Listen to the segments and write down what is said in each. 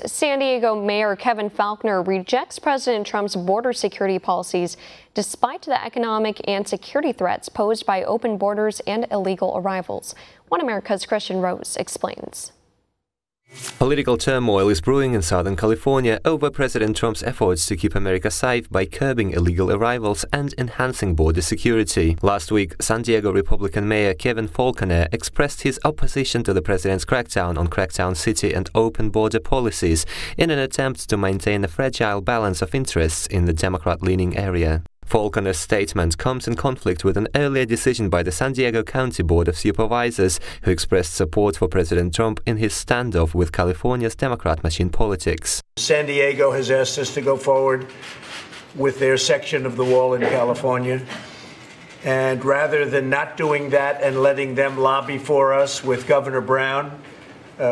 San Diego Mayor Kevin Faulconer rejects President Trump's border security policies despite the economic and security threats posed by open borders and illegal arrivals. One America's Kristian Rouz explains. Political turmoil is brewing in Southern California over President Trump's efforts to keep America safe by curbing illegal arrivals and enhancing border security. Last week, San Diego Republican Mayor Kevin Faulconer expressed his opposition to the president's crackdown on Crackdown City and open border policies in an attempt to maintain a fragile balance of interests in the Democrat-leaning area. Faulconer's statement comes in conflict with an earlier decision by the San Diego County Board of Supervisors, who expressed support for President Trump in his standoff with California's Democrat machine politics. San Diego has asked us to go forward with their section of the wall in California. And rather than not doing that and letting them lobby for us with Governor Brown,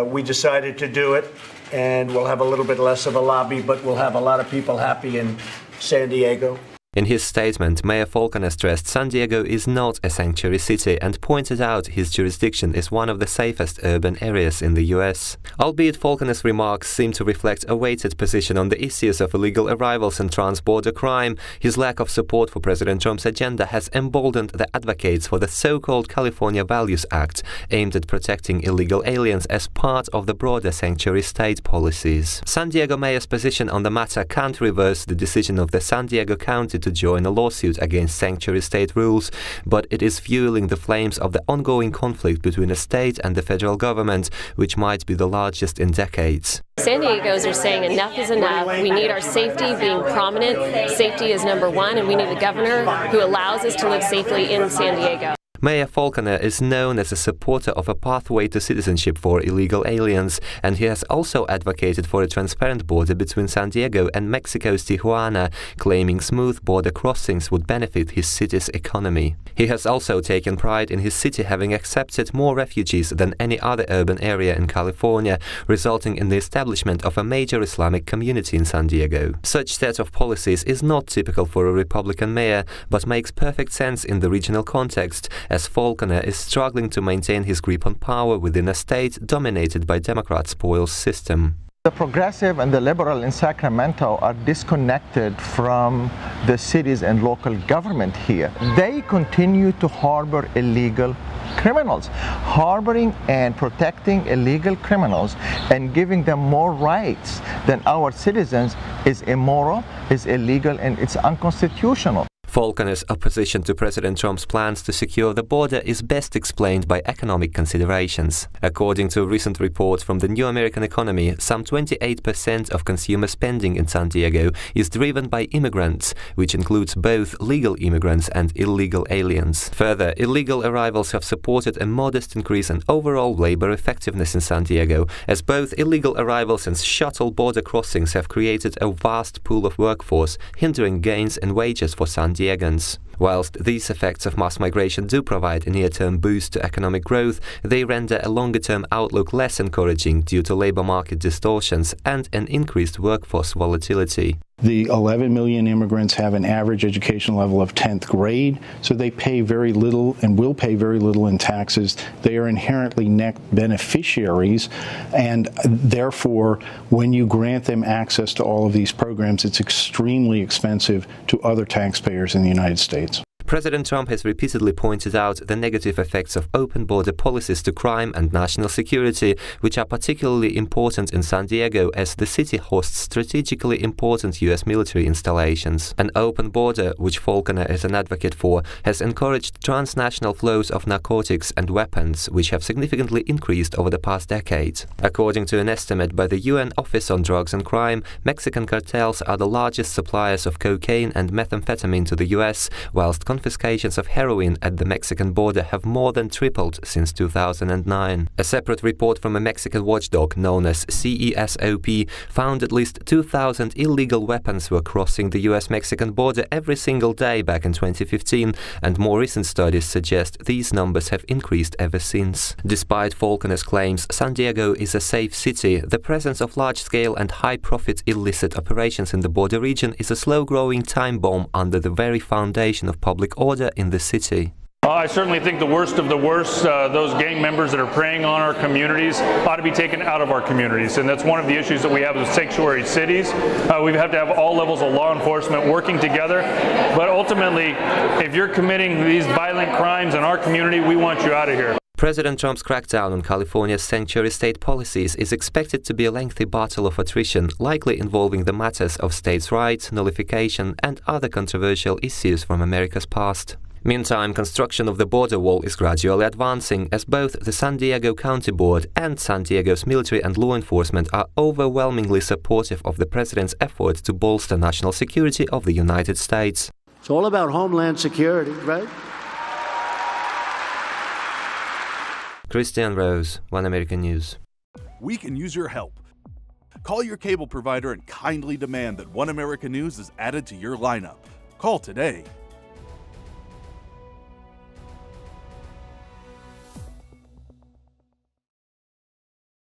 we decided to do it. And we'll have a little bit less of a lobby, but we'll have a lot of people happy in San Diego. In his statement, Mayor Faulconer stressed San Diego is not a sanctuary city and pointed out his jurisdiction is one of the safest urban areas in the U.S. Albeit Faulconer's remarks seem to reflect a weighted position on the issues of illegal arrivals and trans-border crime, his lack of support for President Trump's agenda has emboldened the advocates for the so-called California Values Act, aimed at protecting illegal aliens as part of the broader sanctuary state policies. San Diego Mayor's position on the matter can't reverse the decision of the San Diego County to join a lawsuit against sanctuary state rules, but it is fueling the flames of the ongoing conflict between the state and the federal government, which might be the largest in decades. San Diego's are saying enough is enough. We need our safety being prominent. Safety is number one, and we need a governor who allows us to live safely in San Diego. Mayor Faulconer is known as a supporter of a pathway to citizenship for illegal aliens, and he has also advocated for a transparent border between San Diego and Mexico's Tijuana, claiming smooth border crossings would benefit his city's economy. He has also taken pride in his city having accepted more refugees than any other urban area in California, resulting in the establishment of a major Islamic community in San Diego. Such set of policies is not typical for a Republican mayor, but makes perfect sense in the regional context, as Faulconer is struggling to maintain his grip on power within a state dominated by Democrat spoils system. The progressive and the liberal in Sacramento are disconnected from the cities and local government here. They continue to harbor illegal criminals. Harboring and protecting illegal criminals and giving them more rights than our citizens is immoral, is illegal, and it's unconstitutional. Faulconer's opposition to President Trump's plans to secure the border is best explained by economic considerations. According to a recent report from the New American Economy, some 28% of consumer spending in San Diego is driven by immigrants, which includes both legal immigrants and illegal aliens. Further, illegal arrivals have supported a modest increase in overall labor effectiveness in San Diego, as both illegal arrivals and shuttle border crossings have created a vast pool of workforce, hindering gains in wages for San Diegans. Whilst these effects of mass migration do provide a near-term boost to economic growth, they render a longer-term outlook less encouraging due to labor market distortions and an increased workforce volatility. The 11 million immigrants have an average education level of 10th grade, so they pay very little and will pay very little in taxes. They are inherently net beneficiaries, and therefore, when you grant them access to all of these programs, it's extremely expensive to other taxpayers in the United States. President Trump has repeatedly pointed out the negative effects of open border policies to crime and national security, which are particularly important in San Diego as the city hosts strategically important U.S. military installations. An open border, which Faulconer is an advocate for, has encouraged transnational flows of narcotics and weapons, which have significantly increased over the past decade. According to an estimate by the UN Office on Drugs and Crime, Mexican cartels are the largest suppliers of cocaine and methamphetamine to the U.S., whilst confiscations of heroin at the Mexican border have more than tripled since 2009. A separate report from a Mexican watchdog known as CESOP found at least 2,000 illegal weapons were crossing the US-Mexican border every single day back in 2015, and more recent studies suggest these numbers have increased ever since. Despite Faulconer's claims San Diego is a safe city, the presence of large-scale and high-profit illicit operations in the border region is a slow-growing time bomb under the very foundation of public order in the city. I certainly think the worst of the worst, those gang members that are preying on our communities, ought to be taken out of our communities. And that's one of the issues that we have with sanctuary cities. We have to have all levels of law enforcement working together. But ultimately, if you're committing these violent crimes in our community, we want you out of here. President Trump's crackdown on California's sanctuary state policies is expected to be a lengthy battle of attrition, likely involving the matters of states' rights, nullification, and other controversial issues from America's past. Meantime, construction of the border wall is gradually advancing, as both the San Diego County Board and San Diego's military and law enforcement are overwhelmingly supportive of the president's efforts to bolster national security of the United States. It's all about homeland security, right? Kristian, Rouz, One American News. We can use your help. Call your cable provider and kindly demand that One American News is added to your lineup. Call today.